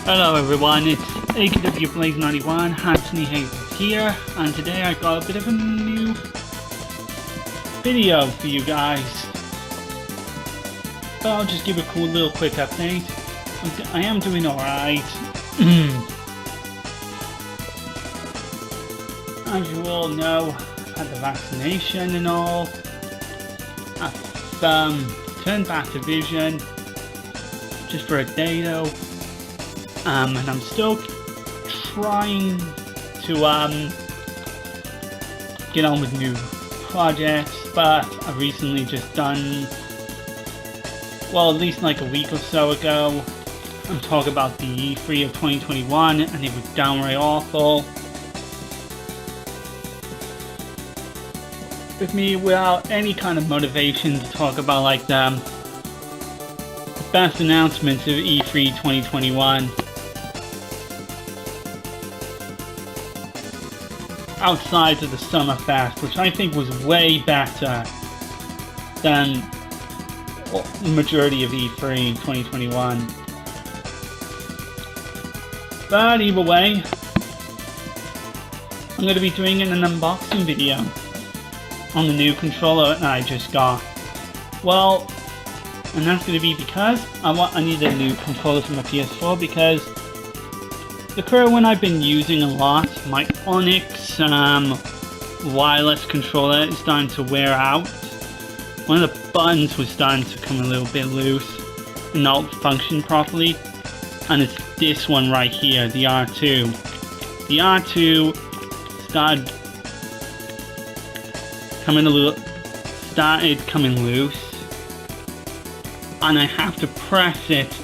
Hello everyone, it's AKW Blaze 91, Anthony Hayes here, and today I got a bit of a new video for you guys. But I'll just give a cool little quick update. I am doing alright. As you all know, I've had the vaccination and all. I've turned back to vision just for a day though. And I'm still trying to get on with new projects, but I've recently just done, well, at least like a week or so ago, I'm talking about the E3 of 2021, and it was downright awful. With me without any kind of motivation to talk about like the best announcements of E3 2021. Outside of the Summer Fest, which I think was way better than the majority of E3 2021. But either way, I'm going to be doing an unboxing video on the new controller that I just got. Well, and that's going to be because I need a new controller for my PS4, because the current one I've been using a lot, my Onyx wireless controller, is starting to wear out. One of the buttons was starting to come a little bit loose and not function properly, and it's this one right here, the R2. The R2 started coming loose, and I have to press it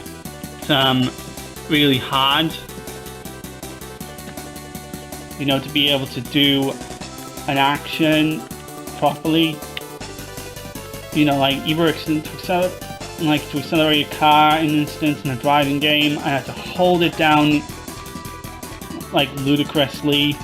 really hard, you know, to be able to do an action properly. You know, like either to accelerate a car, in instance, in a driving game, I have to hold it down like ludicrously.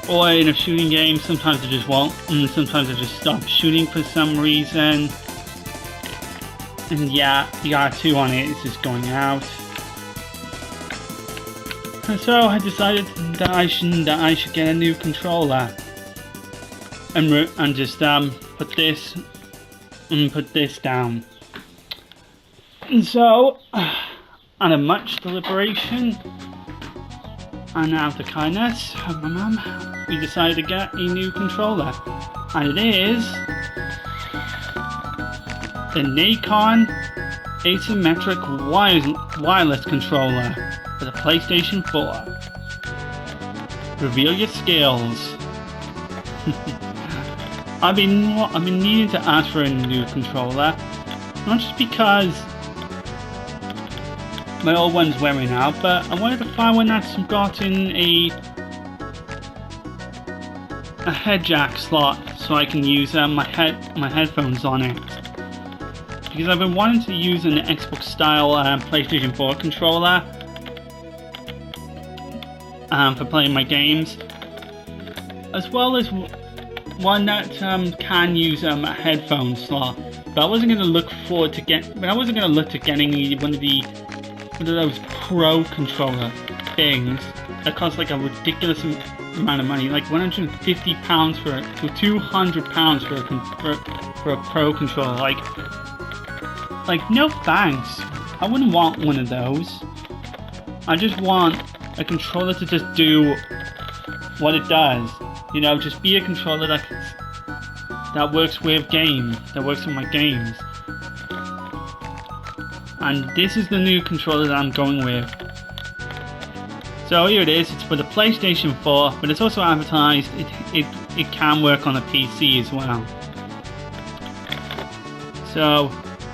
Or in a shooting game, sometimes I just won't, and sometimes I just stop shooting for some reason. And yeah, the R2 on it is just going out. And so I decided that I should get a new controller, and just put this down. And so, out of much deliberation and out of the kindness of my mum, we decided to get a new controller, and it is the NACON Asymmetric Wireless Controller for the PlayStation 4. Reveal your skills. I've been needing to ask for a new controller, not just because my old one's wearing out, but I wanted to find one that's gotten a head jack slot so I can use my headphones on it. Because I've been wanting to use an Xbox style PlayStation 4 controller for playing my games, as well as one that can use a headphone slot. But I wasn't going to look to getting one of those pro controller things that cost like a ridiculous amount of money, like £150 to £200 for a pro controller. Like no thanks. I wouldn't want one of those. I just want a controller to just do what it does. You know, just be a controller that works with my games. And this is the new controller that I'm going with. So here it is. It's for the PlayStation 4, but it's also advertised it can work on a PC as well. So,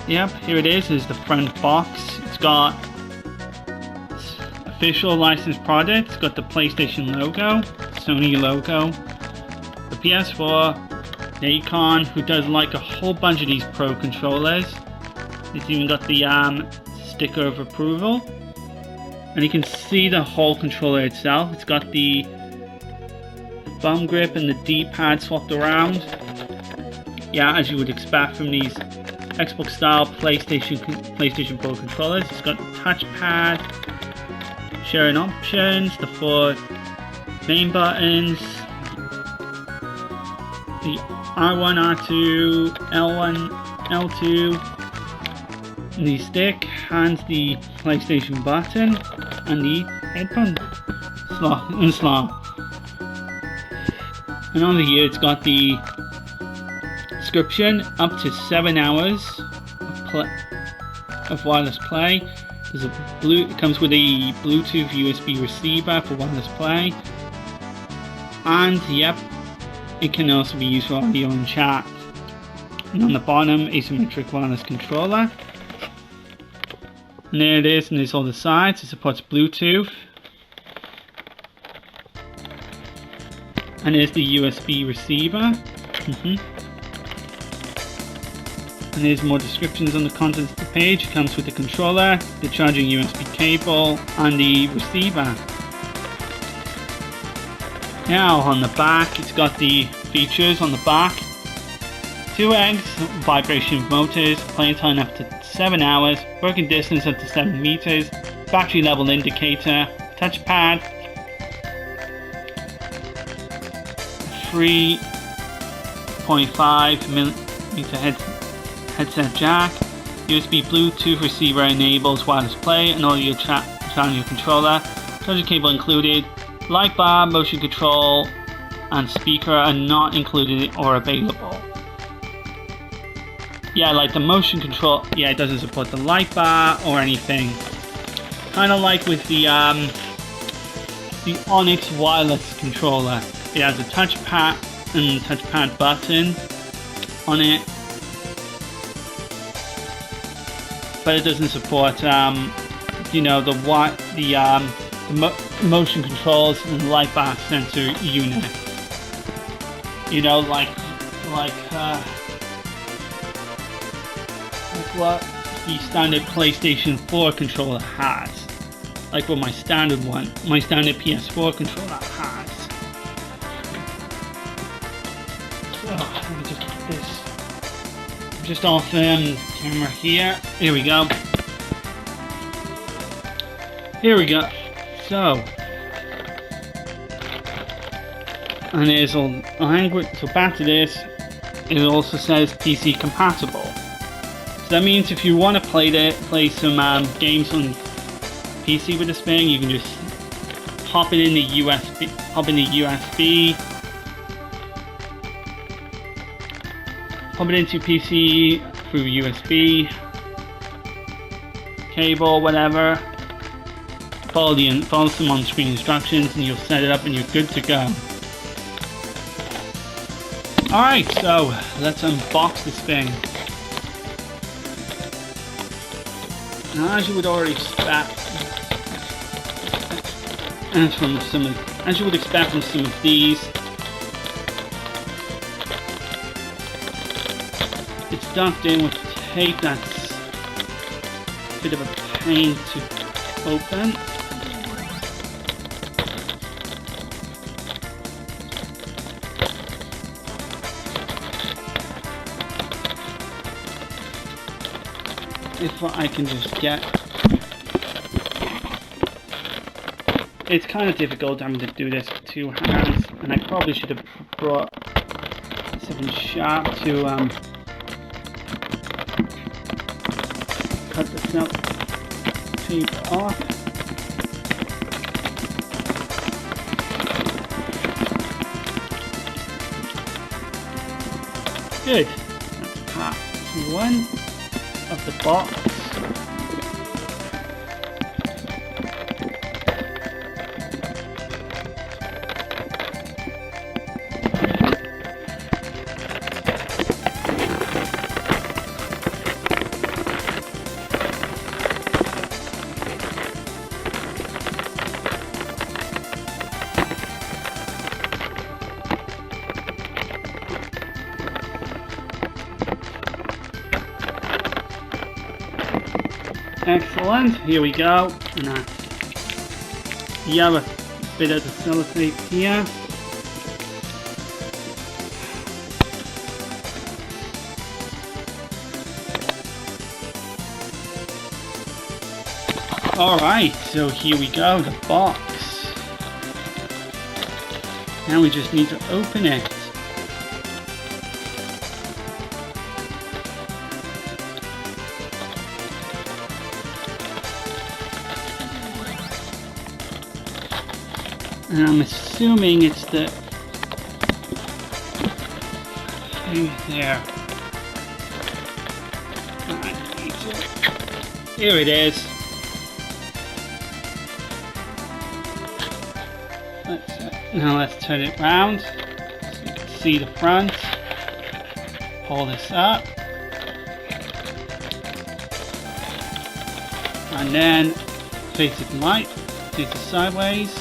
yep, here it is. Is the front box. It's got official licensed product. It's got the PlayStation logo, Sony logo, the PS4, NACON, who does like a whole bunch of these pro controllers. It's even got the sticker of approval, and you can see the whole controller itself. It's got the thumb grip and the D-pad swapped around. Yeah, as you would expect from these Xbox style PlayStation 4 controllers. It's got the touchpad, sharing options, the 4 main buttons, the R1, R2, L1, L2, and the stick, and the PlayStation button, and the headphone slot. And on the here it's got the description, up to 7 hours of wireless play. It comes with a Bluetooth USB receiver for wireless play, and yep, it can also be used for audio and chat. And on the bottom, Asymmetric Wireless Controller. And there it is, and there's all the sides. It supports Bluetooth. And there's the USB receiver. And there's more descriptions on the contents of the page. It comes with the controller, the charging USB cable, and the receiver. Now on the back, it's got the features on the back. 2 eggs, vibration motors, playing time up to 7 hours, working distance up to 7 meters, battery level indicator, touchpad, 3.5mm headset jack, USB Bluetooth receiver enables wireless play and audio chat on your controller, charging cable included, light bar, motion control, and speaker are not included or available. Yeah, like the motion control, yeah, it doesn't support the light bar or anything. Kind of like with the Onyx wireless controller. It has a touchpad and touchpad button on it, but it doesn't support, you know, the motion controls and light bar sensor unit. You know, like what the standard PlayStation 4 controller has. Like what my standard PS4 controller has. So let me just put this just off camera here. Here we go. Here we go. So, and there's all language. So back to this. It also says PC compatible. So that means if you want to play some games on PC with this thing, you can just pop it in the USB, pop it into PC through USB cable, whatever. Follow some on-screen instructions, and you'll set it up, and you're good to go. All right, so let's unbox this thing. Now, as you would already expect, as you would expect from some of these, it's stuffed in with tape that's a bit of a pain to open. If I can just get, it's kind of difficult having to do this with 2 hands, and I probably should have brought something sharp to cut the tape off. Good. That's part 1 of the box. Excellent, here we go, and you have a bit of the sellotape here. Alright, so here we go, the box. Now we just need to open it. And I'm assuming it's the thing there. Here it is. Now let's turn it round so you can see the front. Pull this up. And then face it right, face it sideways.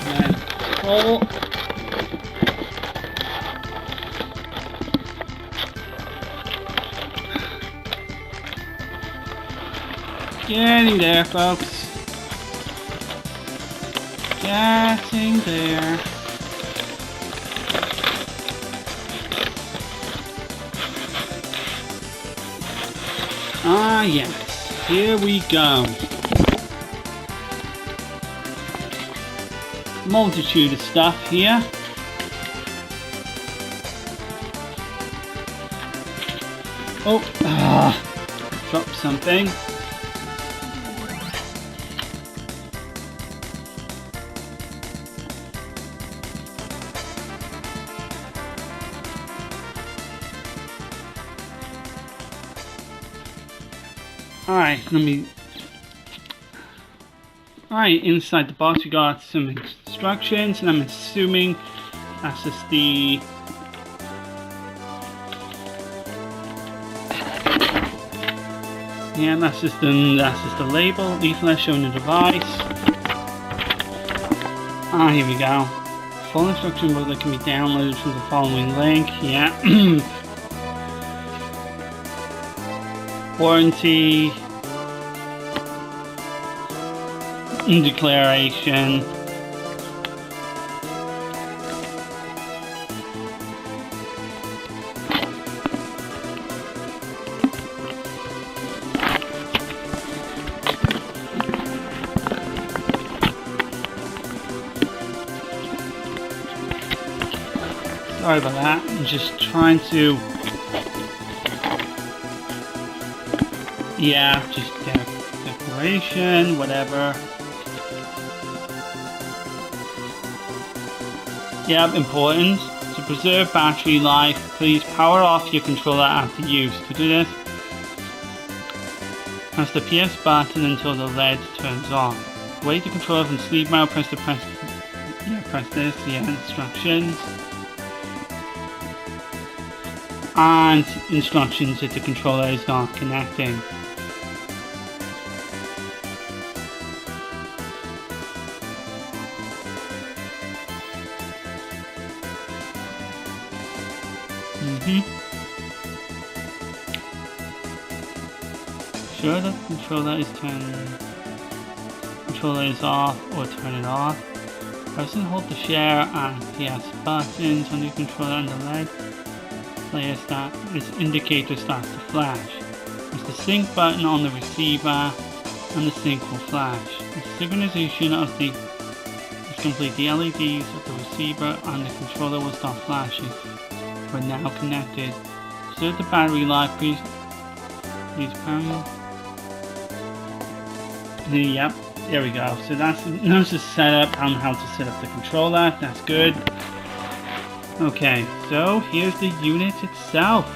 And then pull. Getting there, folks. Getting there. Ah, yes. Here we go. Multitude of stuff here. Oh, dropped something. Alright, Alright, inside the box we got some instructions, and I'm assuming that's just the... Yeah, that's just the label, leaflet showing the device. Ah, here we go. Full instruction book that can be downloaded from the following link. Yeah. Warranty. Declaration. Sorry about that. I'm just trying to... Yeah, just declaration, whatever. Yep, important. To preserve battery life, please power off your controller after use. To do this, press the PS button until the LED turns on. Wait the controller from sleep mode, press this, instructions. And instructions if the controller is not connecting. Sure that the controller is off, or turn it off. Press and hold the share and PS buttons on your controller and the LED. Player start, this indicator starts to flash. Press the sync button on the receiver and the sync will flash. The synchronization of the is complete. The LEDs of the receiver and the controller will start flashing. We're now connected. Preserve the battery life, please power. Yep, there we go. So that's the setup on how to set up the controller. That's good. Okay, so here's the unit itself.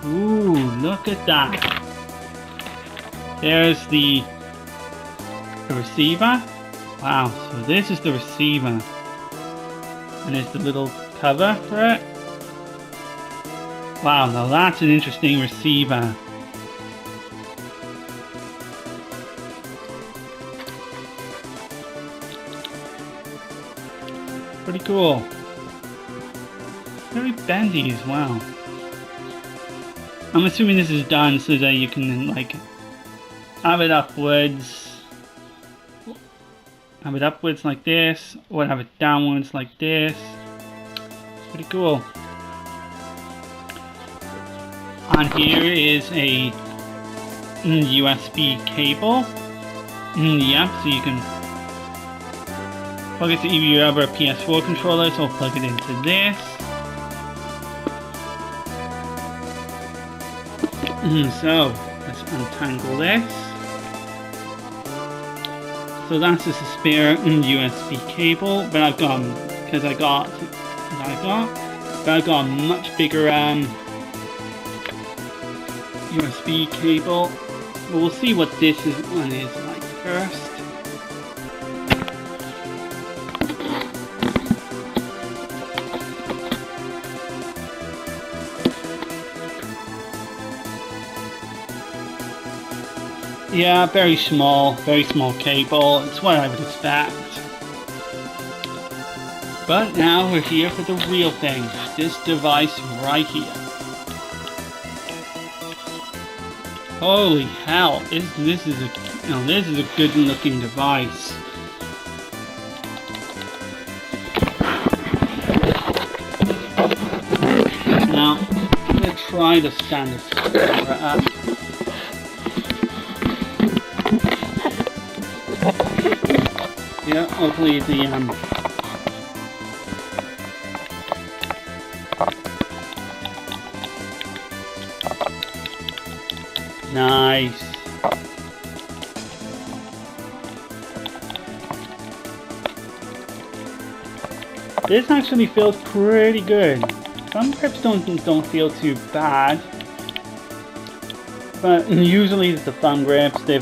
Ooh, look at that. There's the receiver. Wow, so this is the receiver. And there's the little cover for it. Wow, now that's an interesting receiver. Pretty cool. Very bendy as well. I'm assuming this is done so that you can like have it upwards. Have it upwards like this, or have it downwards like this. Pretty cool. And here is a USB cable. Yep, so you can plug it to either your other PS4 controllers or plug it into this. So let's untangle this. So that's just a spare USB cable, but I've got a much bigger USB cable. But we'll see what this one is like first. Yeah, very small cable. It's what I would expect. But now we're here for the real thing. This device right here. Holy hell! This is a good looking device. Now I'm gonna try to stand this camera up. Yeah, hopefully the nice. This actually feels pretty good. Some grips don't feel too bad, but usually the thumb grips, they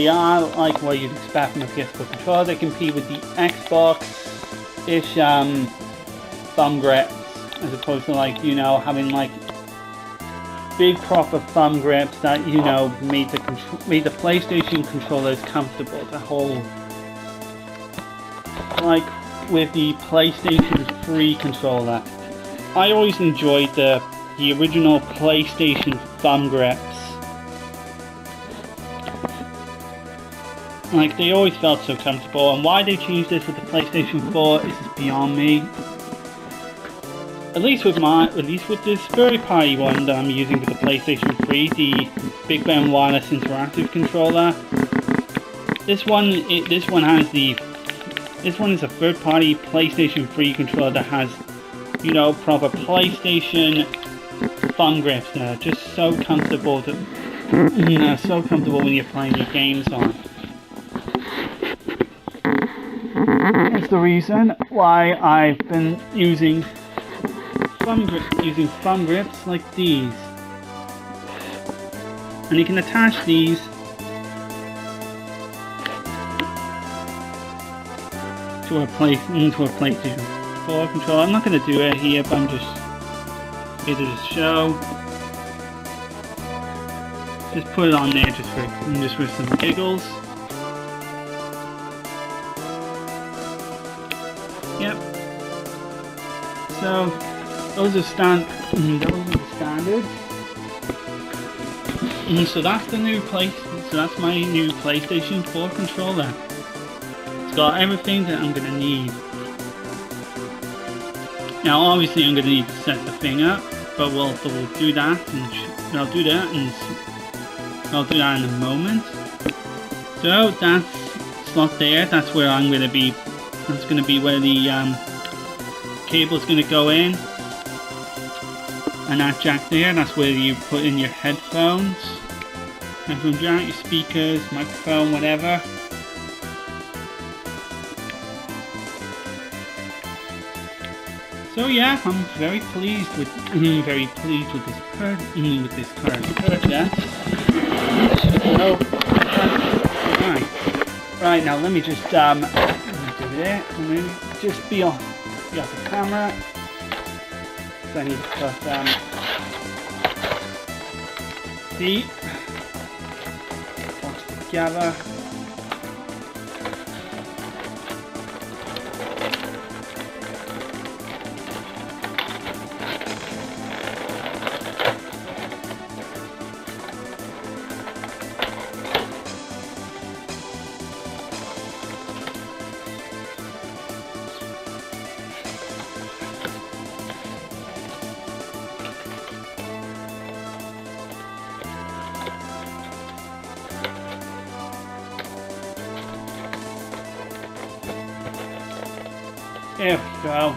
are like what you'd expect from a PS4 controller. They compete with the Xbox-ish thumb grips, as opposed to like, you know, having like big proper thumb grips that, you know, made the PlayStation controllers comfortable to hold. Like with the PlayStation 3 controller, I always enjoyed the original PlayStation thumb grips. Like, they always felt so comfortable, and why they changed this with the PlayStation 4 is just beyond me. At least with this third party one that I'm using with the PlayStation 3, the Big Ben Wireless Interactive Controller. This one is a third party PlayStation 3 controller that has, you know, proper PlayStation thumb grips that are just so comfortable when you're playing your games on. That's the reason why I've been using thumb grips like these. And you can attach these to a PlayStation 4 controller. I'm not going to do it here, but I'm just here to just show. Just put it on there just for some giggles. Yep. So those are the standards. So that's my new PlayStation 4 controller. It's got everything that I'm gonna need. Now, obviously, I'm gonna need to set the thing up, but we'll do that, and I'll do that in a moment. So that slot there, that's where I'm gonna be. That's gonna be where the cable's gonna go in, and that jack there, that's where you put in your headphones. Headphone jack, your speakers, microphone, whatever. So yeah, I'm very pleased with this current purchase. Right now, let me just do that. Let me just be off the camera. So I need to put the box together. There we go.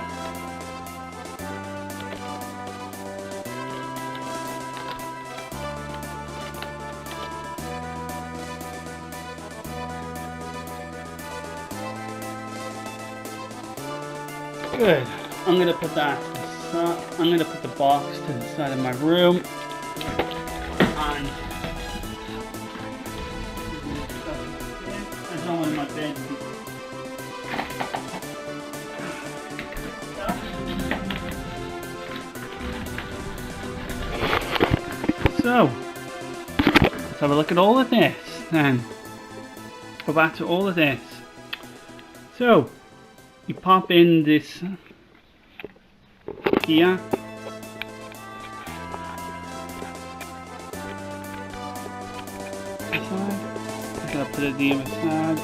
Good. I'm gonna put that. I'm gonna put the box to the side of my room. And there's no one in my bed. So let's have a look at all of this. Then go back to all of this. So you pop in this here. I'm gonna put it the other side.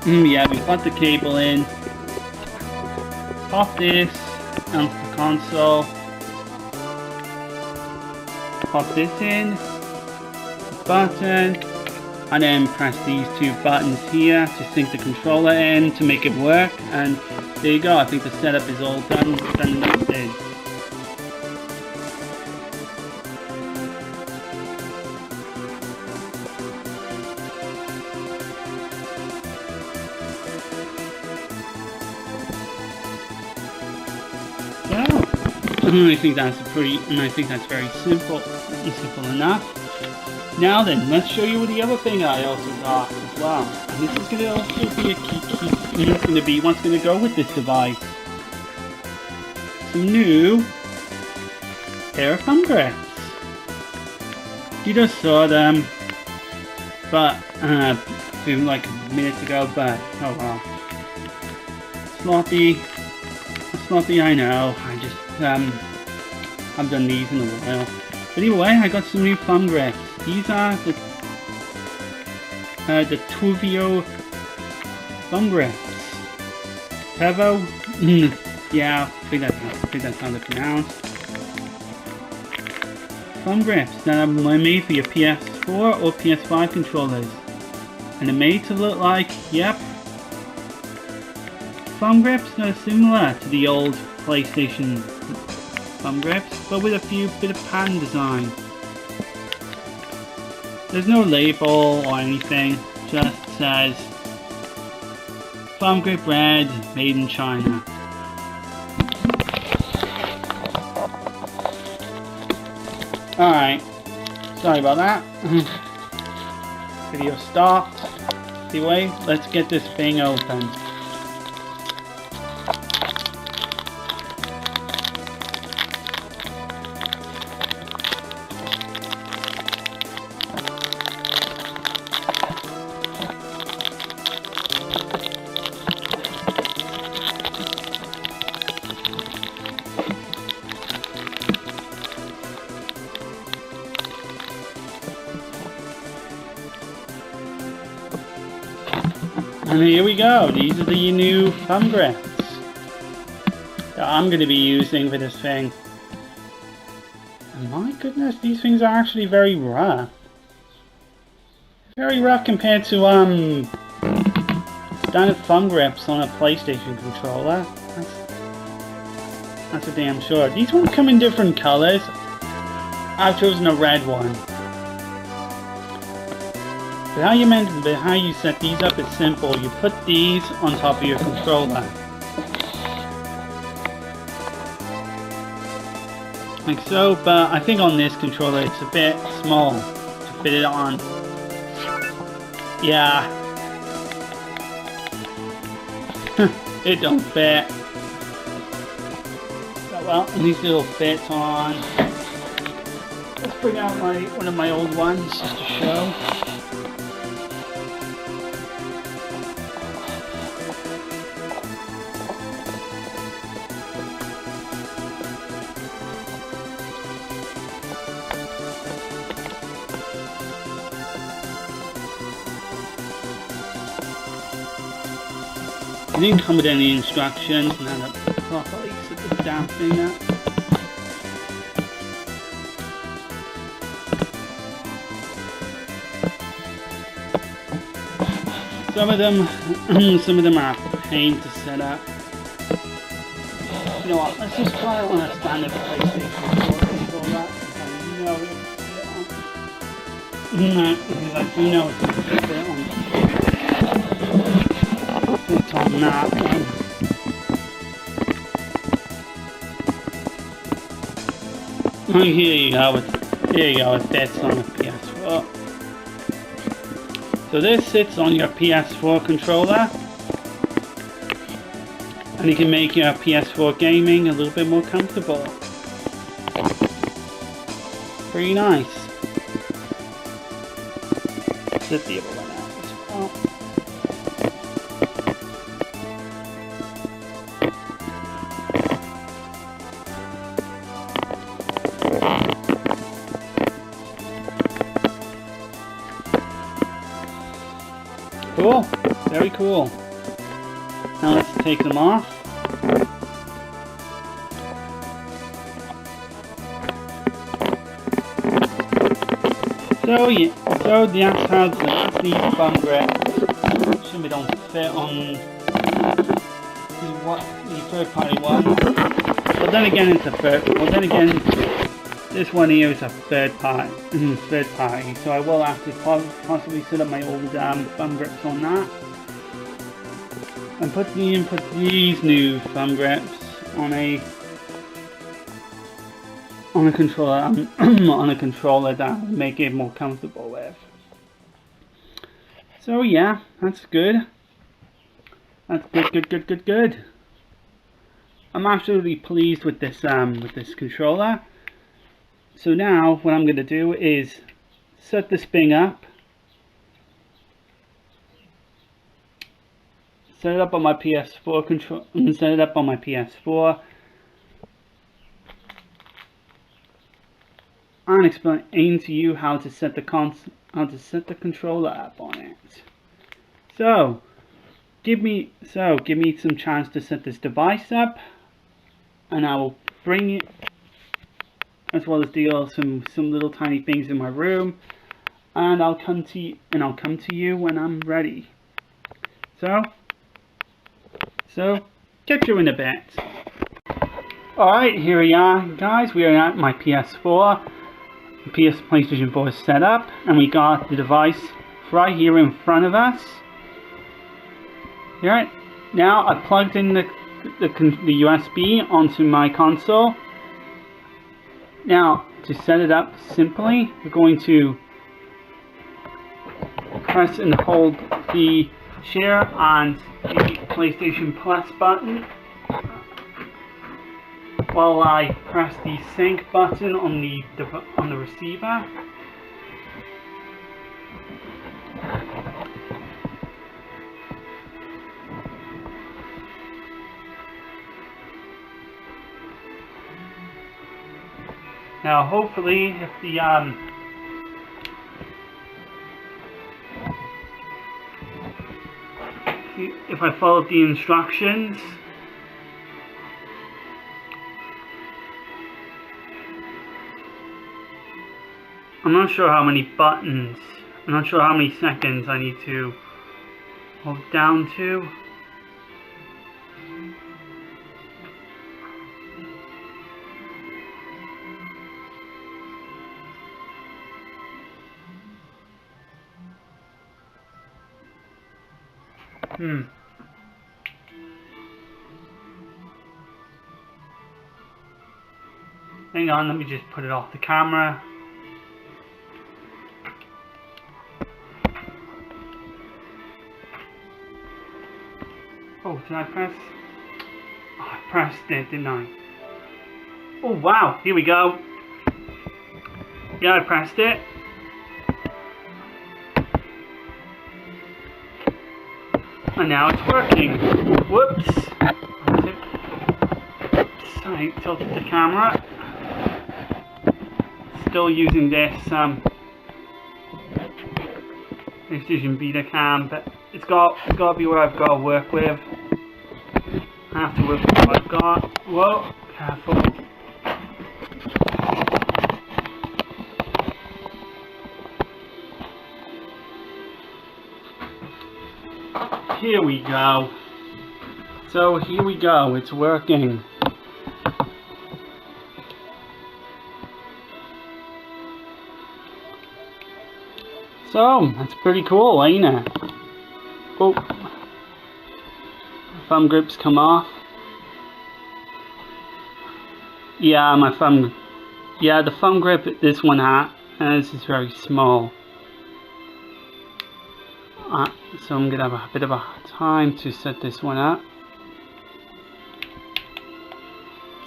Yeah, we put the cable in. Pop this onto the console. Pop this in, the button, and then press these two buttons here to sync the controller in to make it work. And there you go. I think the setup is all done and dusted. I think that's very simple enough. Now then, let's show you the other thing I also got as well. And this is going to also be a key, what's going to go with this device. Some new pair of Thumbgrips. You just saw them, but like a minute ago, but oh well. Sloppy, I know. I just I've done these in a while. But anyway, I got some new Thumbgrips. These are the NEUVO Thumbgrips. NEUVO? Yeah, I think that's how they're pronounced. Thumbgrips that are made for your PS4 or PS5 controllers. And they're made to look like, yep, Thumbgrips that are similar to the old PlayStation Thumbgrips, but with a bit of pattern design. There's no label or anything, just says Thumbgrip Red, made in China. Alright, sorry about that. Video stopped. Anyway, let's get this thing open. And here we go, these are the new Thumbgrips that I'm going to be using for this thing. And my goodness, these things are actually very rough. Very rough compared to standard Thumbgrips on a PlayStation controller. That's for damn sure. These ones come in different colors. I've chosen a red one. But how you set these up is simple. You put these on top of your controller. Like so, but I think on this controller it's a bit small to fit it on. Yeah. It don't fit. But well, at least it'll fit on. Let's bring out one of my old ones just to show. It didn't come with any instructions, and how to properly set the damn thing up. Some of them are a pain to set up. You know what? Let's just try it on a standard PlayStation 4 controller. Because I do know it's going to fit on that one. And here you go. It fits on the PS4. So this sits on your PS4 controller, and you can make your PS4 gaming a little bit more comfortable. Pretty nice. Set the other one out as well. Cool, very cool. Now let's take them off. So yeah, so that's how that's these Thumbgrips. Shouldn't don't fit on the third-party one. But then again, it's a third. Well, then again, this one here is a third party. So I will have to possibly set up my old Thumbgrips on that, and put these new Thumbgrips on a controller on a controller that will make it more comfortable with. So yeah, that's good. That's good. I'm absolutely pleased with this controller. So now what I'm going to do is set this thing up. Set it up on my PS4 control. Set it up on my PS4. And explain to you how to set the controller up on it. So give me some chance to set this device up, and I will bring it, as well as deal some little tiny things in my room, and I'll come to you when I'm ready. So catch you in a bit. Alright, here we are, guys. We are at my PS4. The PlayStation 4 is set up, and we got the device right here in front of us. Alright, now I plugged in the USB onto my console. Now, to set it up simply, we're going to press and hold the share and the PlayStation Plus button while I press the sync button on the receiver. Now, hopefully, if I follow the instructions, I'm not sure how many buttons, I'm not sure how many seconds I need to hold down to. Hang on, let me just put it off the camera. Oh, did I press? Oh, I pressed it, didn't I? Oh wow, here we go. Yeah, I pressed it. And now it's working. Whoops. I tilted the camera. Still using this PlayStation Vita cam, but it's got to be what I've got to work with. I have to work with what I've got. Whoa, careful. here we go. So here we go, it's working. So, that's pretty cool, ain't it? Oh, thumb grips come off. Yeah, my thumb. Yeah, the thumb grip this one has is very small. So I'm gonna have a bit of a time to set this one up.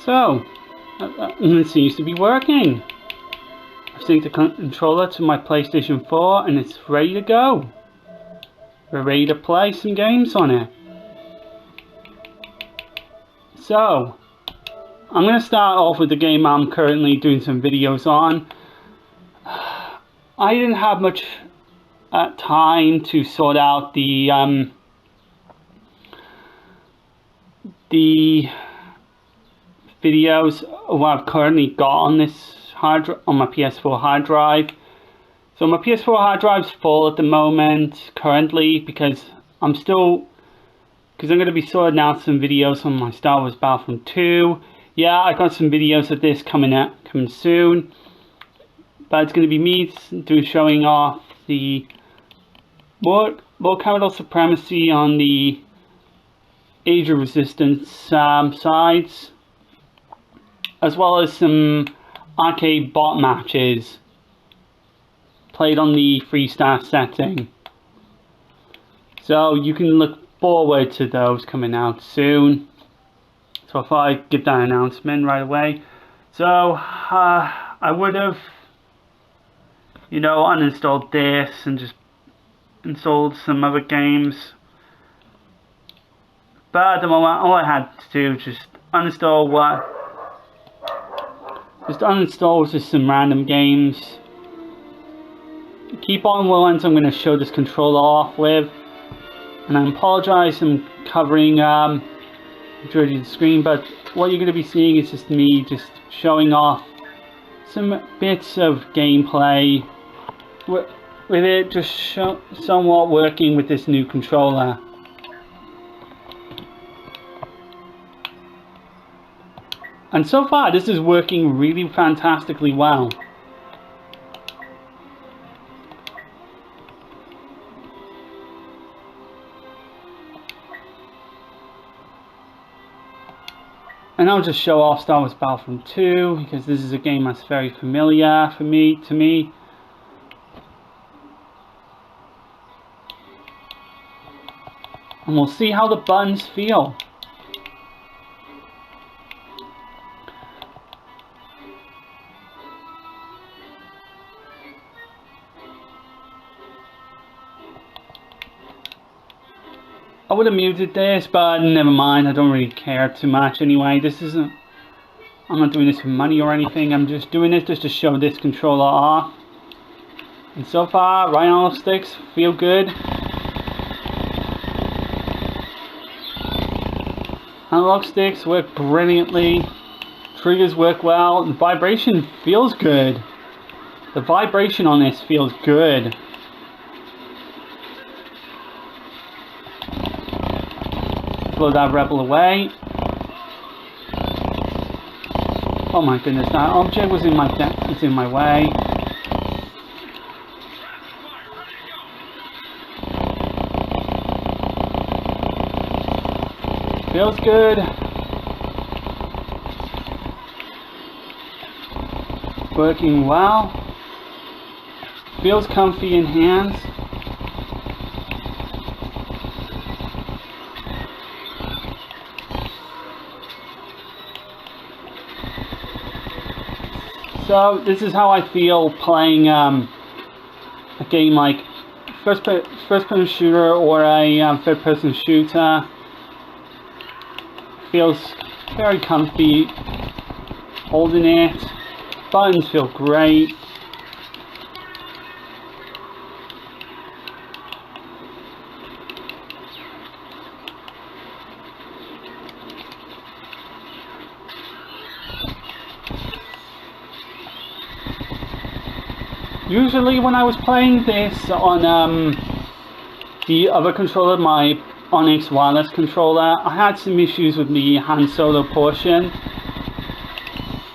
So, it seems to be working. I've synced the controller to my PlayStation 4 and it's ready to go. We're ready to play some games on it. So, I'm going to start off with the game I'm currently doing some videos on. I didn't have much time to sort out the videos of what I've currently got on this on my PS4 hard drive. So my PS4 hard drive's full at the moment currently because I'm going to be sorting out some videos on my Star Wars Battlefront 2. Yeah, I got some videos of this coming soon, but it's going to be me showing off the more capital supremacy on the Age of Resistance sides, as well as some arcade bot matches played on the 3-star setting. So you can look forward to those coming out soon. So if I give that announcement right away. So I would have, uninstalled this and just installed some other games. But at the moment, all I had to do was just uninstall just some random games. Keep on the ones I'm going to show this controller off with. And I apologize, I'm covering majority of the screen, but what you're going to be seeing is just me just showing off some bits of gameplay with it just somewhat working with this new controller. And so far this is working really fantastically well. And I'll just show off Star Wars Battlefront 2 because this is a game that's very familiar to me. And we'll see how the buttons feel. I would have muted this, but never mind, I don't really care too much anyway. I'm not doing this for money or anything, I'm just doing this just to show this controller off. And so far, right analog sticks feel good. Analog sticks work brilliantly, triggers work well, and the vibration feels good. The vibration on this feels good. Blow that rebel away. Oh my goodness, that object was in my way. Feels good. Working well. Feels comfy in hands. So this is how I feel playing a game like first-person shooter or a third-person shooter. Feels very comfy holding it. Buttons feel great. Usually when I was playing this on the other controller, my Onyx wireless controller, I had some issues with the hand solo portion.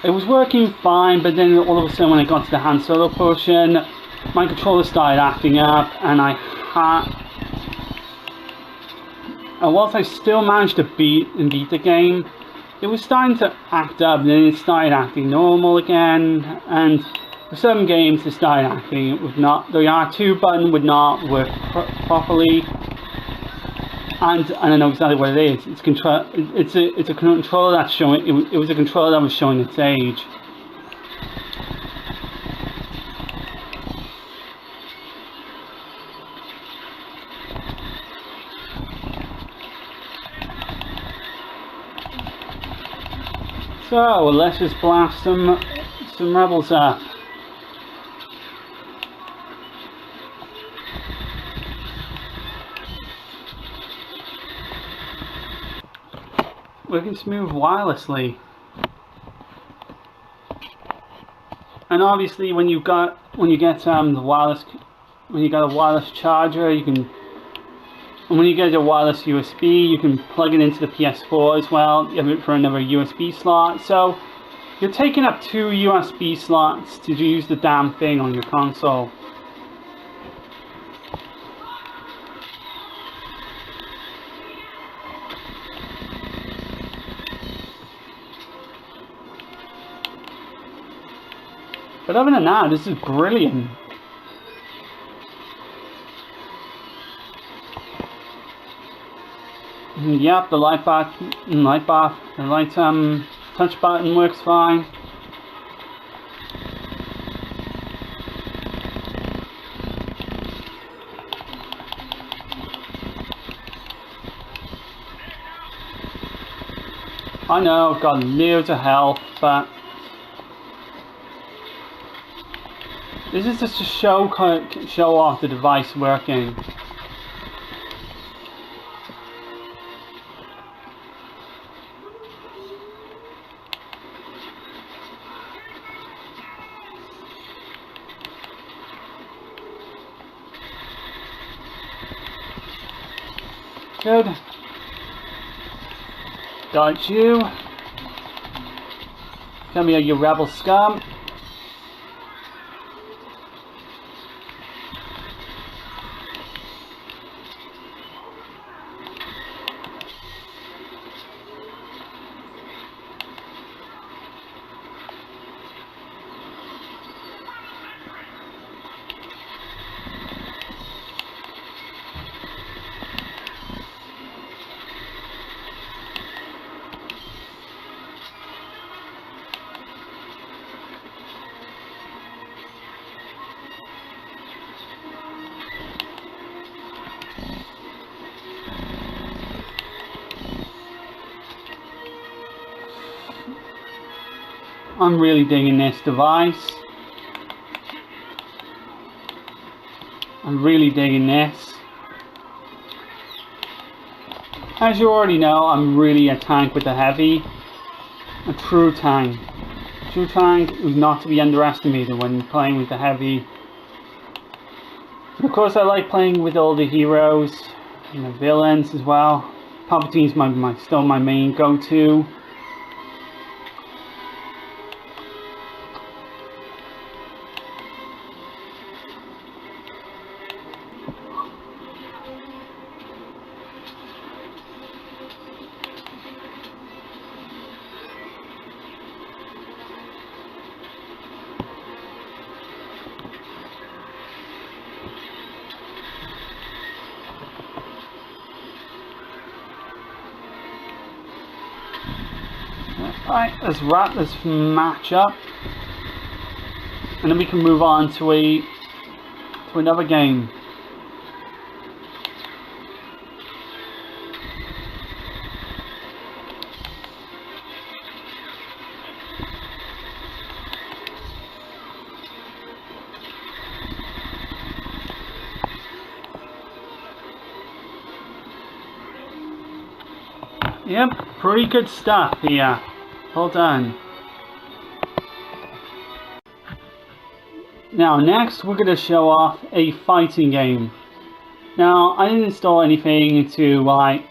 It was working fine, but then all of a sudden when I got to the hand solo portion, my controller started acting up, and whilst I still managed to beat the game, it was starting to act up, and then it started acting normal again, and for some games it started acting, it would not, the R2 button would not work properly, and I know exactly what it is. It's a controller that's showing, it was a controller that was showing its age. So let's just blast some rebels up. Working smooth wirelessly. And obviously when you got a wireless charger, you can, and when you get a wireless USB, you can plug it into the PS4 as well. You have it for another USB slot. So you're taking up 2 USB slots to use the damn thing on your console. But other than that, this is brilliant. Yep, the light touch button works fine. I know I've got loads of health, but this is just to show off the device working. Good. Got you. Come here, you rebel scum. I'm really digging this device. I'm really digging this. As you already know, I'm really a tank with the heavy. A true tank. A true tank is not to be underestimated when playing with the heavy. Of course, I like playing with all the heroes and the villains as well. Palpatine's still my main go-to. Alright, let's wrap this match up, and then we can move on to another game. Yep, pretty good stuff here. Well done. Now next we're going to show off a fighting game. Now, I didn't install anything to like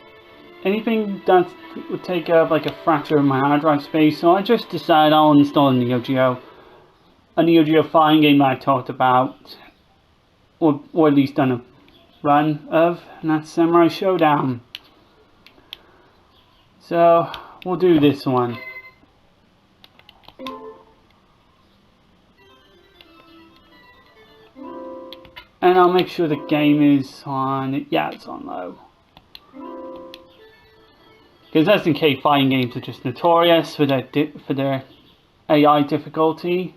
anything that would take up like a fraction of my hard drive space, so I just decided I'll install a Neo Geo fine game that I talked about, or at least done a run of, and that's Samurai Shodown. So we'll do this one. And I'll make sure the game is on, yeah, it's on low. Because SNK fighting games are just notorious for their AI difficulty.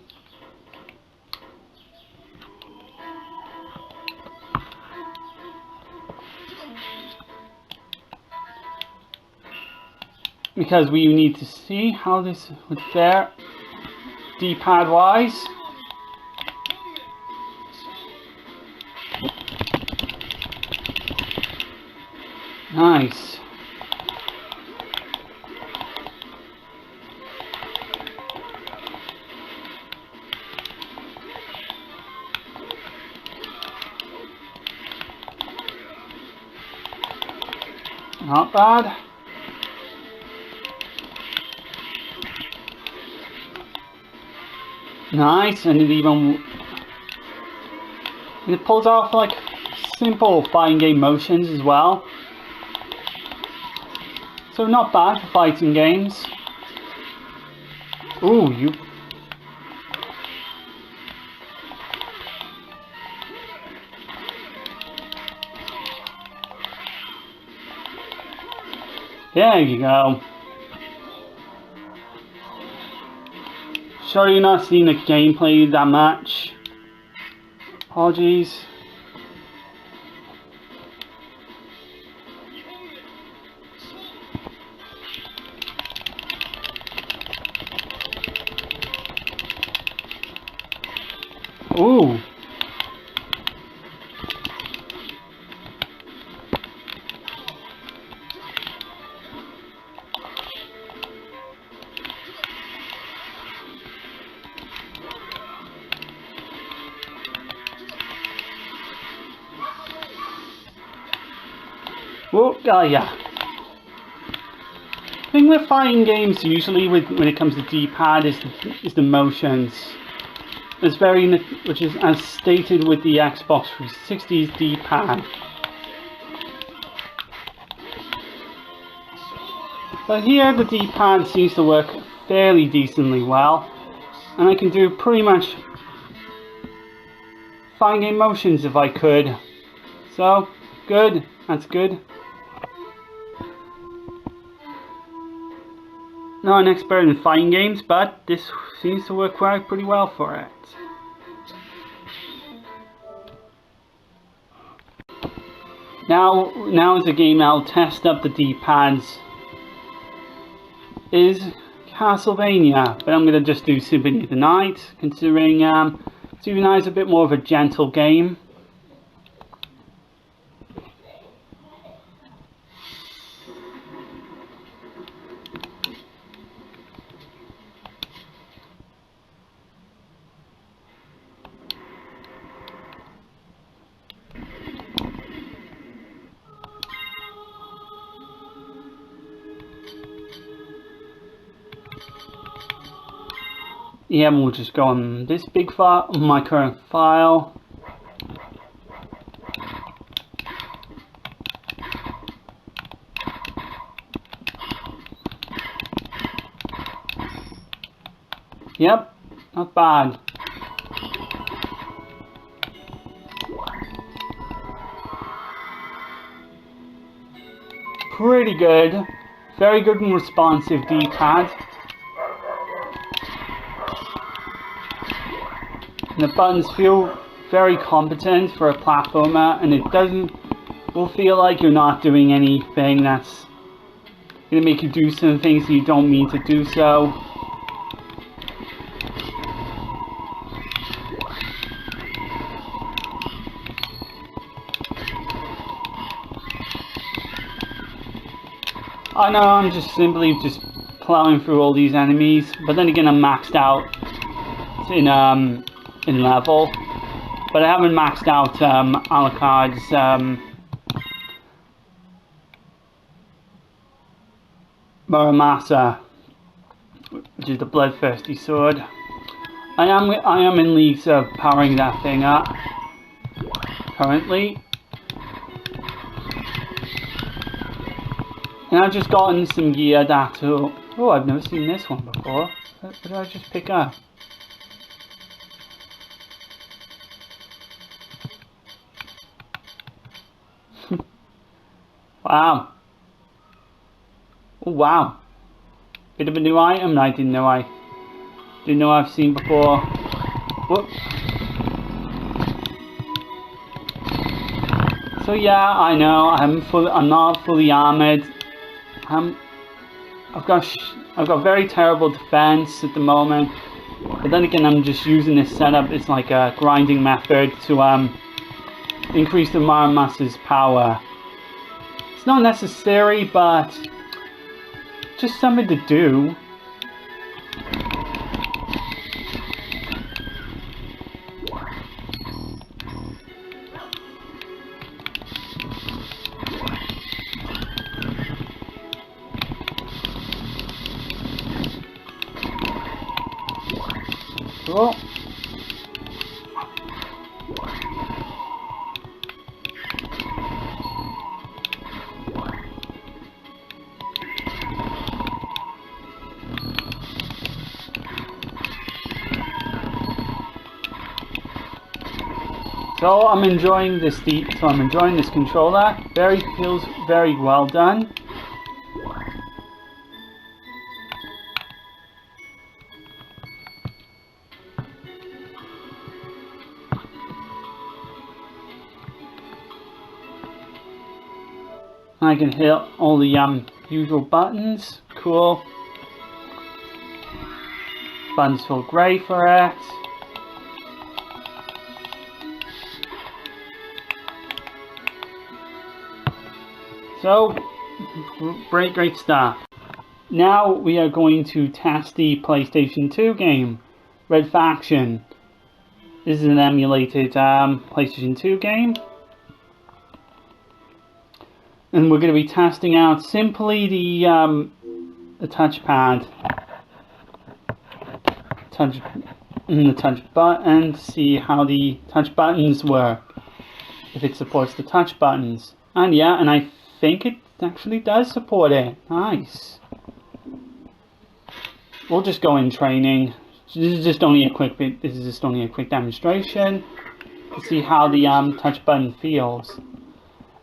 Because we need to see how this would fare D-pad wise. Nice. Not bad. Nice, and it pulls off like simple fighting game motions as well. So not bad for fighting games. Ooh, you. There you go. Sorry you're not seeing the gameplay that much. Apologies. Ooh. Oh, yeah. The thing with fighting games usually when it comes to D-pad is the motions. It's which is as stated with the Xbox 360's D-pad. But here the D-pad seems to work fairly decently well, and I can do pretty much fighting game motions if I could. So, good. That's good. Not an expert in fighting games, but this seems to work out pretty well for it. Now is a game I'll test up the D-pads. Is Castlevania, but I'm gonna just do Symphony of the Night, considering Symphony of the Night is a bit more of a gentle game. Yeah, we'll just go on this big file, my current file. Yep, not bad. Pretty good. Very good and responsive D-pad. The buttons feel very competent for a platformer, and it will feel like you're not doing anything that's going to make you do some things you don't mean to do so. I know I'm simply plowing through all these enemies, but then again I'm maxed out in level, but I haven't maxed out Alucard's Muramasa, which is the bloodthirsty sword. I am in leagues of powering that thing up currently. And I've just gotten some gear that oh, I've never seen this one before. What did I just pick up? Wow. Oh, wow. Bit of a new item I didn't know I've seen before. Whoops. So yeah, I know I'm not fully armored. I've got very terrible defense at the moment. But then again, I'm just using this setup as like a grinding method to increase the Muramasa's power. It's not necessary, but just something to do. Cool. So I'm enjoying this controller. Feels very well done. I can hit all the usual buttons. Cool. Buttons feel great for it. So, great stuff. Now we are going to test the PlayStation 2 game, Red Faction. This is an emulated PlayStation 2 game. And we're going to be testing out simply the touchpad. The touch button to see how the touch buttons work. If it supports the touch buttons. And yeah, and I think it actually does support it. Nice. We'll just go in training. This is just only a quick demonstration to see how the touch button feels.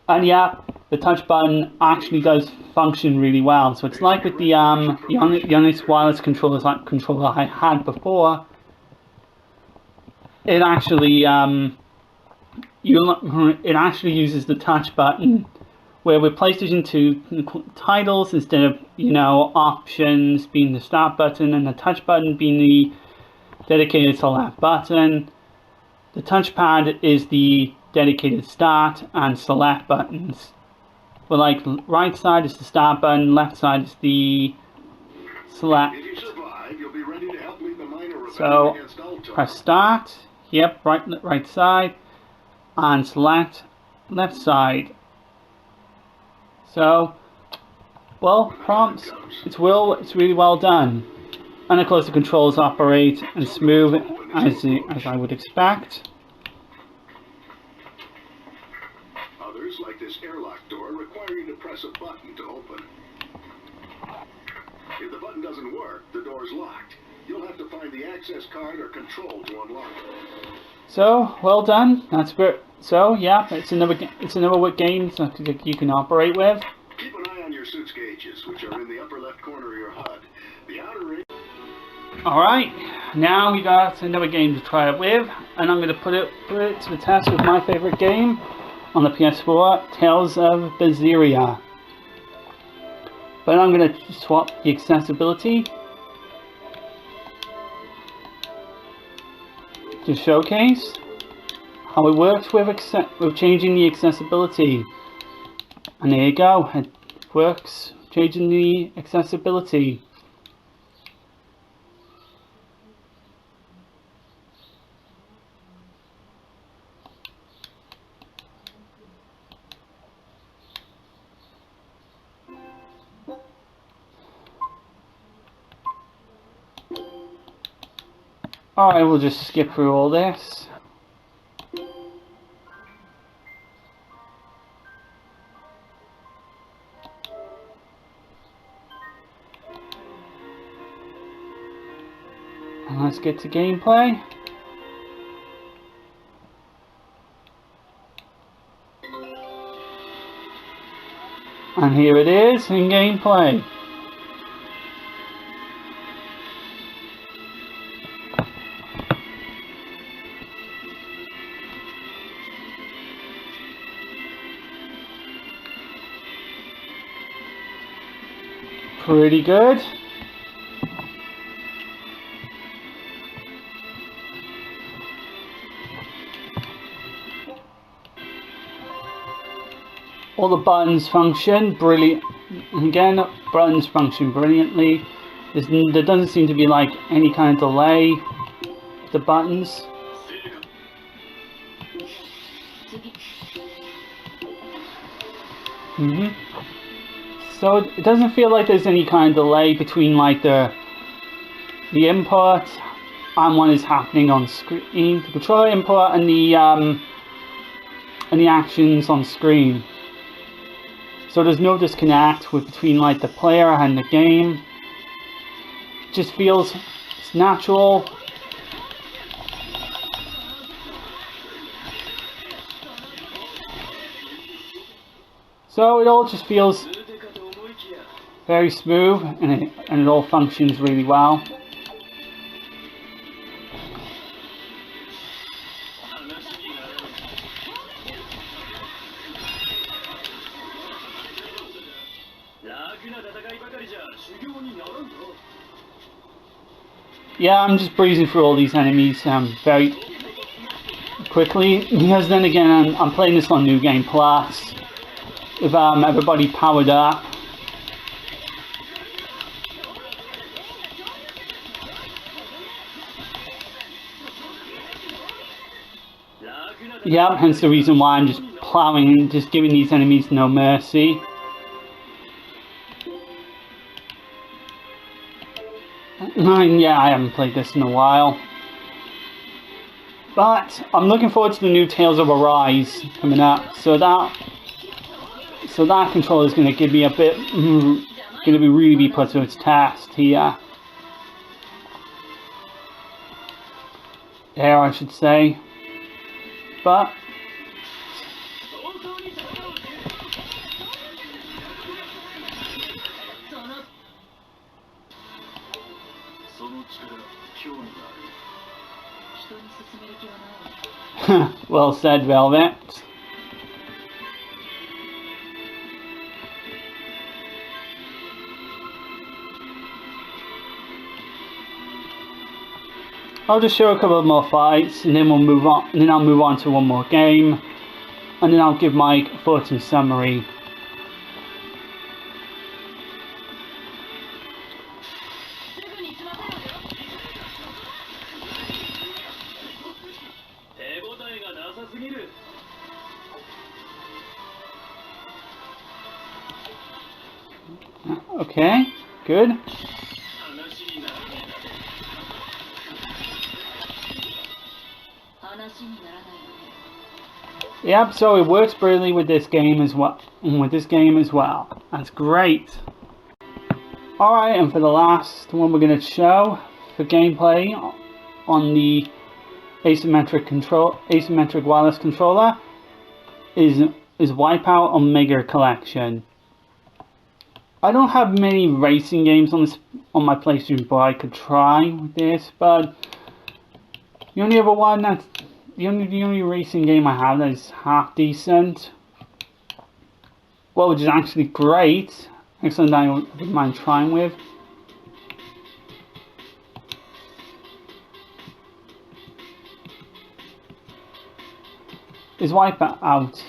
And yeah, the touch button actually does function really well. So it's like with the NACON Wireless controller I had before. It actually it actually uses the touch button, where with PlayStation 2 titles, instead of options being the start button and the touch button being the dedicated select button, the touchpad is the dedicated start and select buttons. But like right side is the start button, left side is the select. So press start, yep, right side, and select left side. So, well, prompts, it's really well done. And of course the controls operate and smooth as I would expect. Others, like this airlock door, require you to press a button to open. If the button doesn't work, the door is locked. You'll have to find the access card or control to unlock it. So, well done. That's good. So, yeah, it's another game that you can operate with. Keep an eye on your suit's gauges, which are in the upper left corner of your HUD. The outer ring. Alright, now we got another game to try it with, and I'm going to put it to the test with my favorite game on the PS4, Tales of Berseria. But I'm going to swap the accessibility to showcase how it works with changing the accessibility. And there you go, it works changing the accessibility. Alright, we'll just skip through all this. And let's get to gameplay. And here it is in gameplay. Pretty good. All the buttons function brilliant. Again, buttons function brilliantly. There doesn't seem to be like any kind of delay with the buttons. So it doesn't feel like there's any kind of delay between like the input and what is happening on screen, the controller input and the actions on screen. So there's no disconnect between like the player and the game. It just feels it's natural. So it all just feels very smooth, and it all functions really well. Yeah, I'm just breezing through all these enemies very quickly, because then again I'm playing this on New Game Plus with everybody powered up. Yeah, hence the reason why I'm just plowing and just giving these enemies no mercy. And yeah, I haven't played this in a while. But I'm looking forward to the new Tales of Arise coming up. So that controller is going to give me a bit, going to be really put to its test here. There, I should say. But well said, Velvet. I'll just show a couple of more fights, and then we'll move on. And then I'll move on to one more game, and then I'll give my thoughts and summary. Okay, good. Yep, so it works brilliantly with this game as well. That's great. Alright, and for the last one we're going to show for gameplay on the Asymmetric Wireless Controller is Wipeout Omega Collection. I don't have many racing games on my PlayStation, but I could try with this. But the only other one that's the only racing game I have that is half decent, well, which is actually great, excellent, I wouldn't mind trying with, is Wipeout.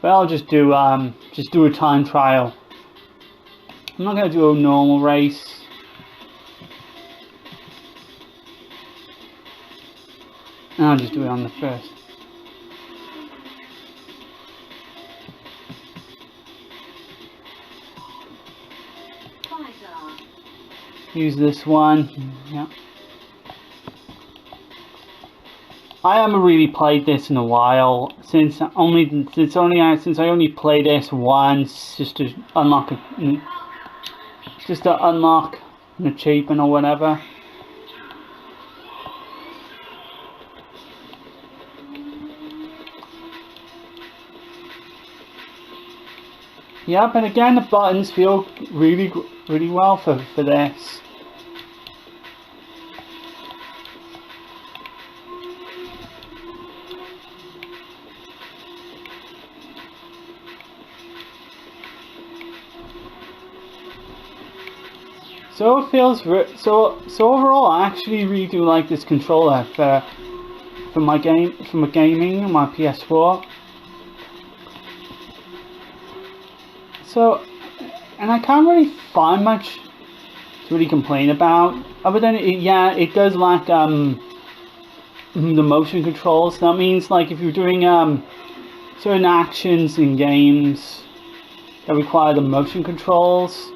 But I'll just do a time trial. I'm not going to do a normal race. I'll just do it on the first. use this one. Yeah. I haven't really played this in a while since I only played this once just to unlock an achievement or whatever. Yeah, but again, the buttons feel really well for this. So it feels so overall. I actually really do like this controller for my gaming on my PS4. So, and I can't really find much to really complain about, other than it does lack the motion controls. That means like if you're doing certain actions in games that require the motion controls,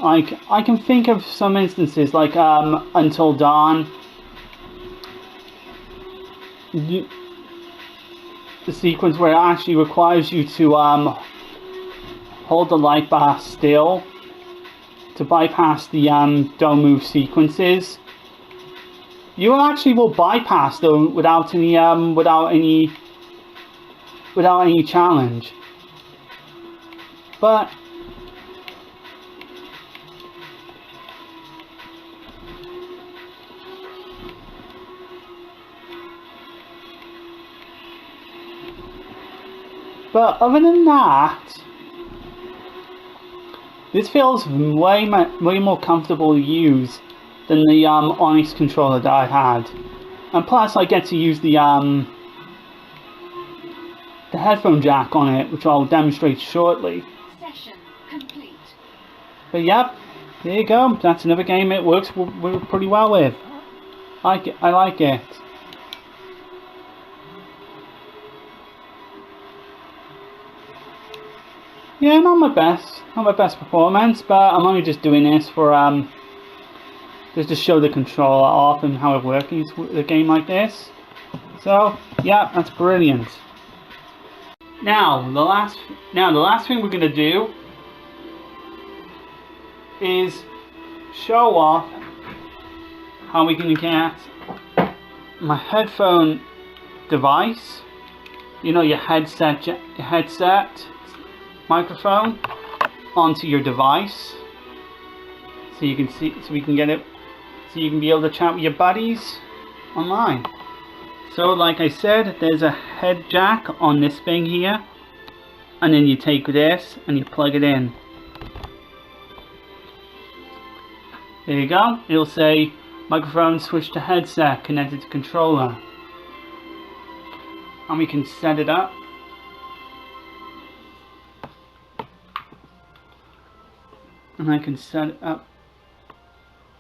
like I can think of some instances like Until Dawn. The sequence where it actually requires you to hold the light bar still to bypass the don't move sequences. You actually will bypass them without any challenge. But other than that, this feels way more comfortable to use than the Onyx controller that I had, and plus I get to use the headphone jack on it, which I'll demonstrate shortly. Session complete. But yep, there you go. That's another game it works pretty well with. I like it. Yeah, not my best performance, but I'm only just doing this for just to show the controller off and how it works with a game like this. So yeah, that's brilliant. Now the last thing we're gonna do is show off how we can get my headphone device. You know, your headset microphone onto your device, so you can see, so we can get it, so you can be able to chat with your buddies online. So like I said, there's a head jack on this thing here, and then you take this and you plug it in. There you go. It'll say microphone switch to headset connected to controller, and we can set it up. And I can set up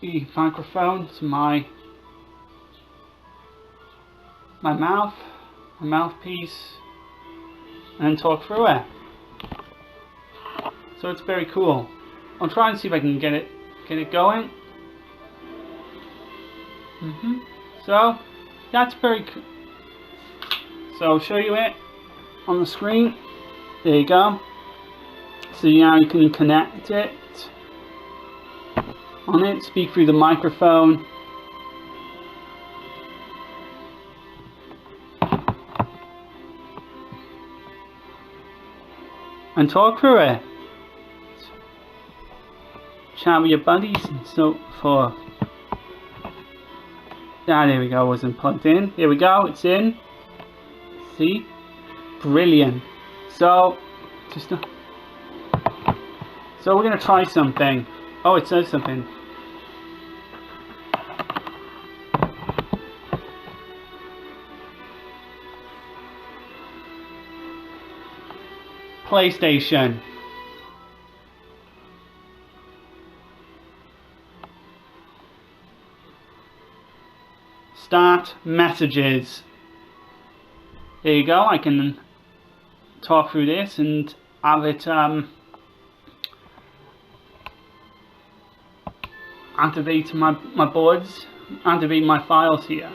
the microphone to my mouthpiece, and then talk through it. So it's very cool. I'll try and see if I can get it going. So that's very cool. So I'll show you it on the screen. There you go. So now you can connect it on it, speak through the microphone, and talk through it. Chat with your buddies and so forth. Ah, there we go, wasn't plugged in. Here we go, it's in. See? Brilliant. So we're gonna try something. Oh, it says something. PlayStation. Start messages. There you go. I can talk through this and have it activate my boards, activate my files here.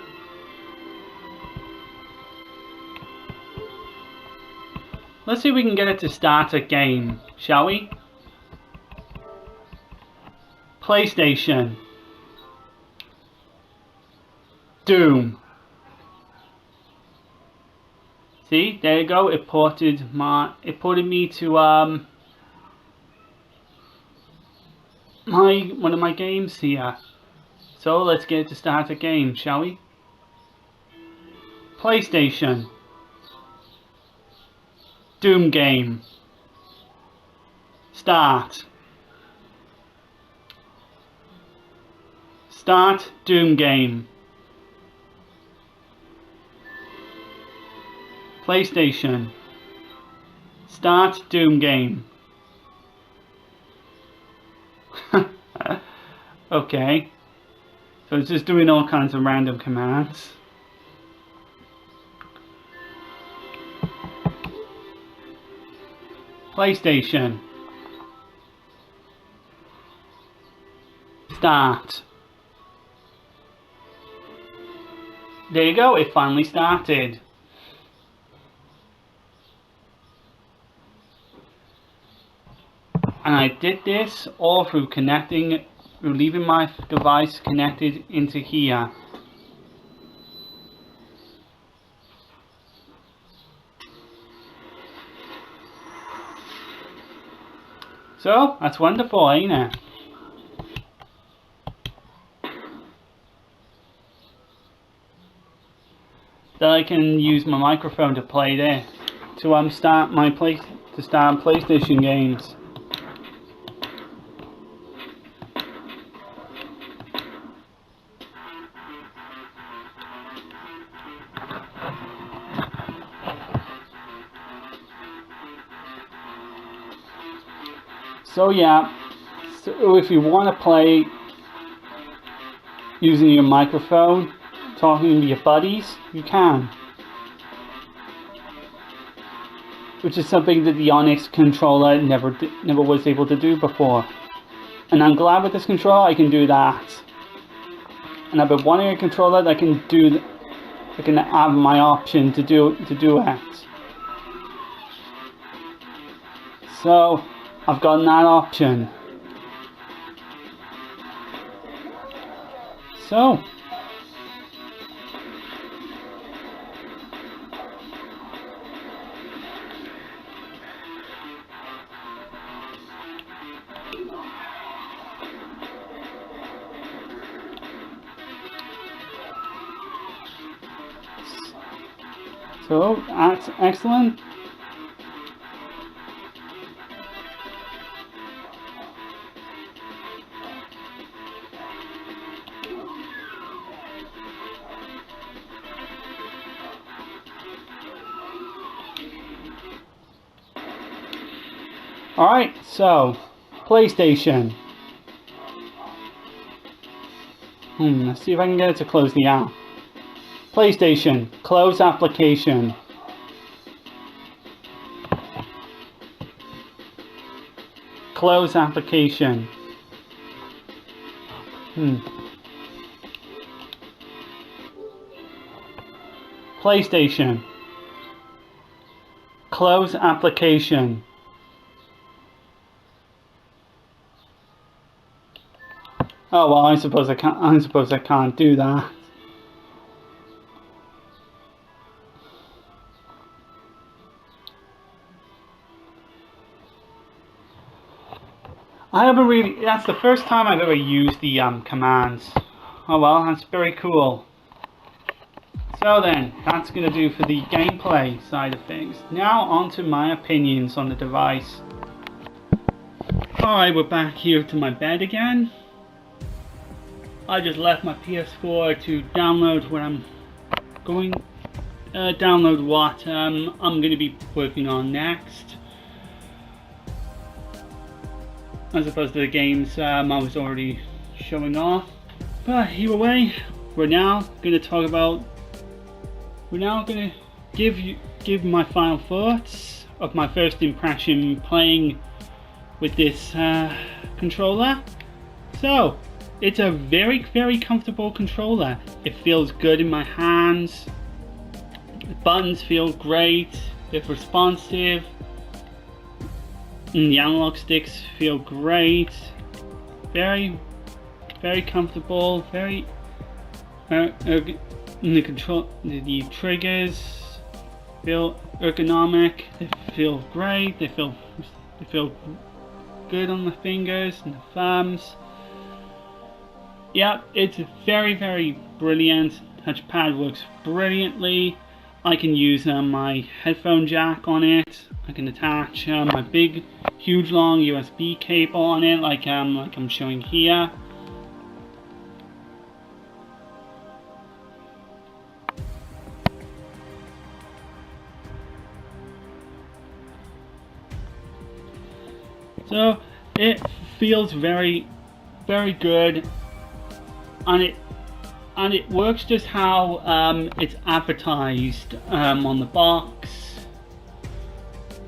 Let's see if we can get it to start a game, shall we? PlayStation. Doom. See, there you go. It ported me to one of my games here. So let's get it to start a game, shall we? PlayStation. Doom game. Start. Start Doom game. PlayStation. Start Doom game. Okay. So it's just doing all kinds of random commands. PlayStation. Start. There you go, it finally started. And I did this all through leaving my device connected into here. So, that's wonderful, ain't it? Then I can use my microphone to play this, to start PlayStation games. So yeah, so if you want to play using your microphone, talking to your buddies, you can. Which is something that the Onyx controller never was able to do before. And I'm glad with this controller I can do that. And I've been wanting a controller that can have my option to do it. So I've gotten that option. So that's excellent. Alright, so PlayStation. Let's see if I can get it to close the app. PlayStation, close application. Close application. PlayStation. Close application. Oh well, I suppose I can't do that. I haven't really, that's the first time I've ever used the commands. Oh well, that's very cool. So then, that's going to do for the gameplay side of things. Now on to my opinions on the device. Alright, we're back here to my bed again. I just left my PS4 to download what I'm going, download what I'm going to be working on next. As opposed to the games I was already showing off. But either way, we're now going to give my final thoughts of my first impression playing with this controller. So, it's a very, very comfortable controller. It feels good in my hands. The buttons feel great. They're responsive. And the analog sticks feel great. Very, very comfortable. Very. The triggers feel ergonomic. They feel great. They feel good on the fingers and the thumbs. Yep, it's very, very brilliant. Touchpad works brilliantly. I can use my headphone jack on it. I can attach my big, huge, long USB cable on it, like I'm showing here. So it feels very, very good, and it works just how it's advertised on the box.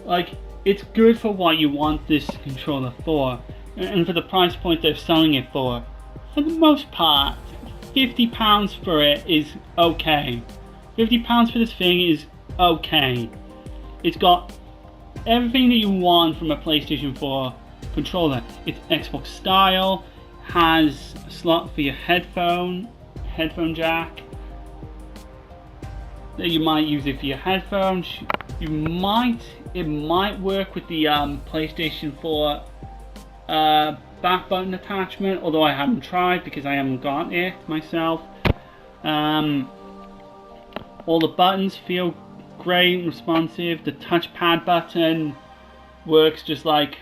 Like, it's good for what you want this controller for, and for the price point they're selling it for. For the most part, £50 for it is okay. £50 for this thing is okay. It's got everything that you want from a PlayStation 4 controller. It's Xbox style, has a slot for your headphone jack. You might use it for your headphones. It might work with the PlayStation 4 back button attachment, although I haven't tried because I haven't got it myself. All the buttons feel great and responsive. The touchpad button works just like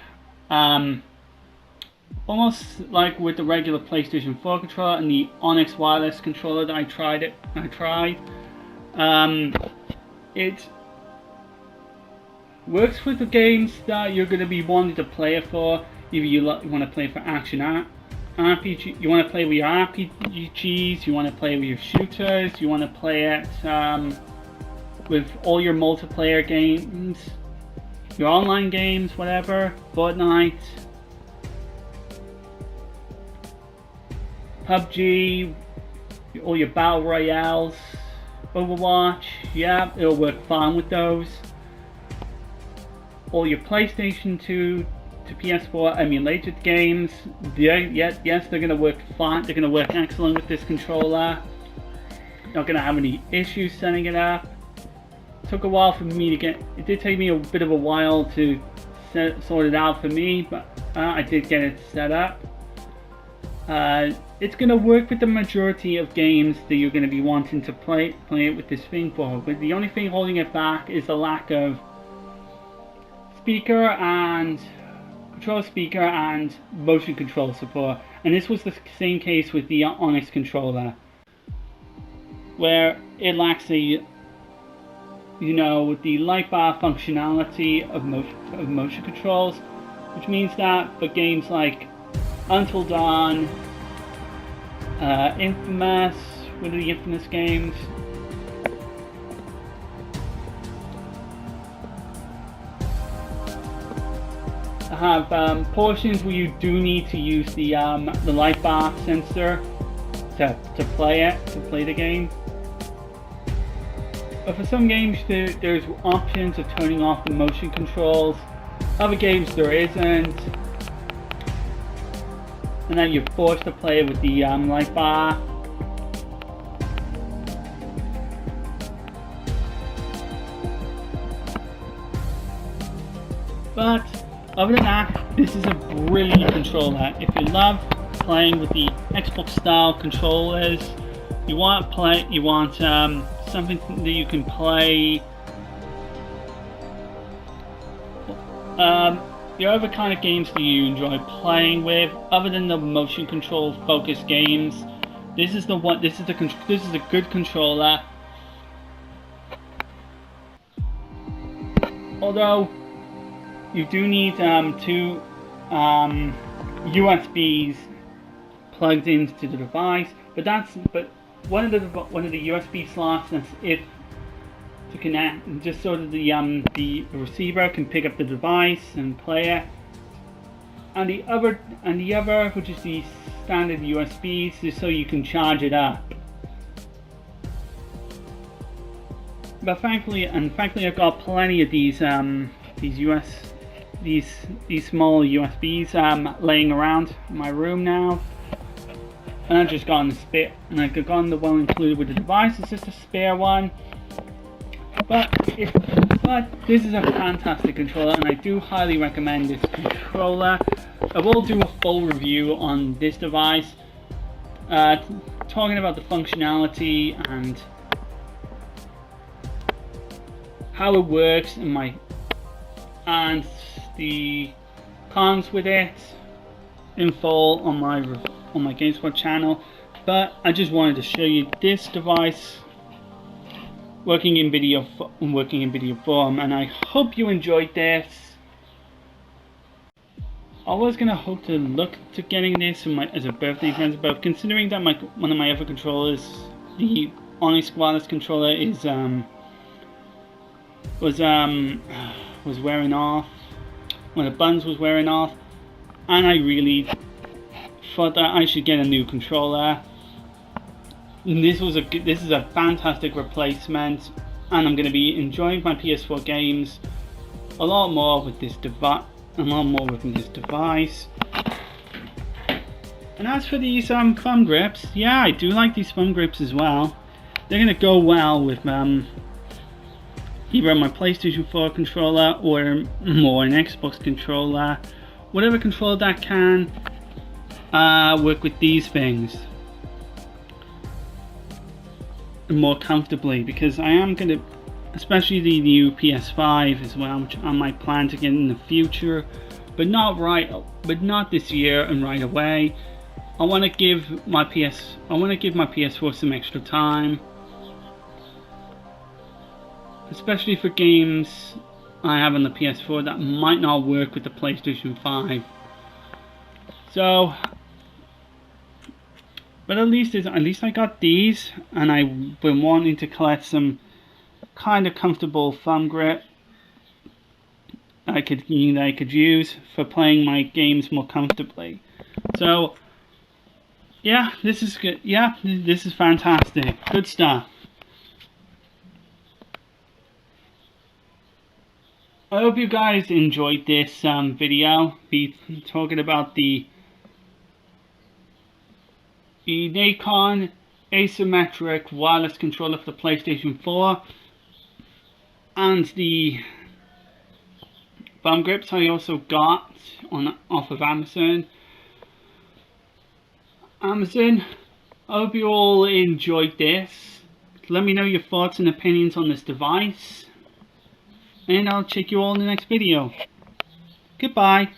almost like with the regular PlayStation 4 controller and the Onyx wireless controller that I tried. It works with the games that you're going to be wanting to play it for. Either you want to play for action RPG, you want to play with your RPGs, you want to play with your shooters, you want to play it with all your multiplayer games, your online games, whatever, Fortnite, PUBG, all your battle royales, Overwatch. Yeah, it'll work fine with those. All your PlayStation 2 to PS4 emulated games, yes, they're going to work fine. They're going to work excellent with this controller. Not going to have any issues setting it up. Took a while for me to get. It did take me a bit of a while to sort it out for me, but I did get it set up. It's going to work with the majority of games that you're going to be wanting to play it with this thing for. But the only thing holding it back is the lack of control speaker and motion control support. And this was the same case with the Onyx controller, where it lacks the the light bar functionality of motion controls, which means that for games like Until Dawn, Infamous, what are the Infamous games? Have portions where you do need to use the light bar sensor to play the game. But for some games there's options of turning off the motion controls. Other games there isn't, and then you're forced to play with the light bar. But other than that, this is a brilliant controller. If you love playing with the Xbox style controllers, you want something that you can play. The other kind of games that you enjoy playing with, other than the motion control focused games, this is a good controller. Although you do need two USBs plugged into the device, but one of the USB slots that's if to connect, just so that the receiver can pick up the device and play it. and the other, which is the standard USB, just so you can charge it up. But thankfully, I've got plenty of these small USBs laying around my room now. And I've just gotten the spare, and I've gotten the one included with the device. It's just a spare one. But this is a fantastic controller, and I do highly recommend this controller. I will do a full review on this device, talking about the functionality and how it works and the cons with it in full on my GameSpot channel. But I just wanted to show you this device working in video form, and I hope you enjoyed this. I was gonna hope to look to getting this as a birthday present, but considering that one of my other controllers, the Asymmetric Wireless Controller, was wearing off. One of the buttons was wearing off, and I really thought that I should get a new controller. And this is a fantastic replacement, and I'm going to be enjoying my PS4 games a lot more with this device. And as for these thumb grips, yeah, I do like these thumb grips as well. They're going to go well with either my PlayStation 4 controller or an Xbox controller, whatever controller that can work with these things more comfortably, because I am going to, especially the new PS5 as well, which I might plan to get in the future, but not this year and right away. I want to give my PS4 some extra time, especially for games I have on the PS4 that might not work with the PlayStation 5. So, but at least I got these, and I've been wanting to collect some kind of comfortable thumb grip I could use for playing my games more comfortably. So, yeah, this is good. Yeah, this is fantastic. Good stuff. I hope you guys enjoyed this video. Be talking about the NACON Asymmetric Wireless Controller for the PlayStation 4 and the thumb grips I also got off of Amazon. I hope you all enjoyed this. Let me know your thoughts and opinions on this device, and I'll check you all in the next video. Goodbye.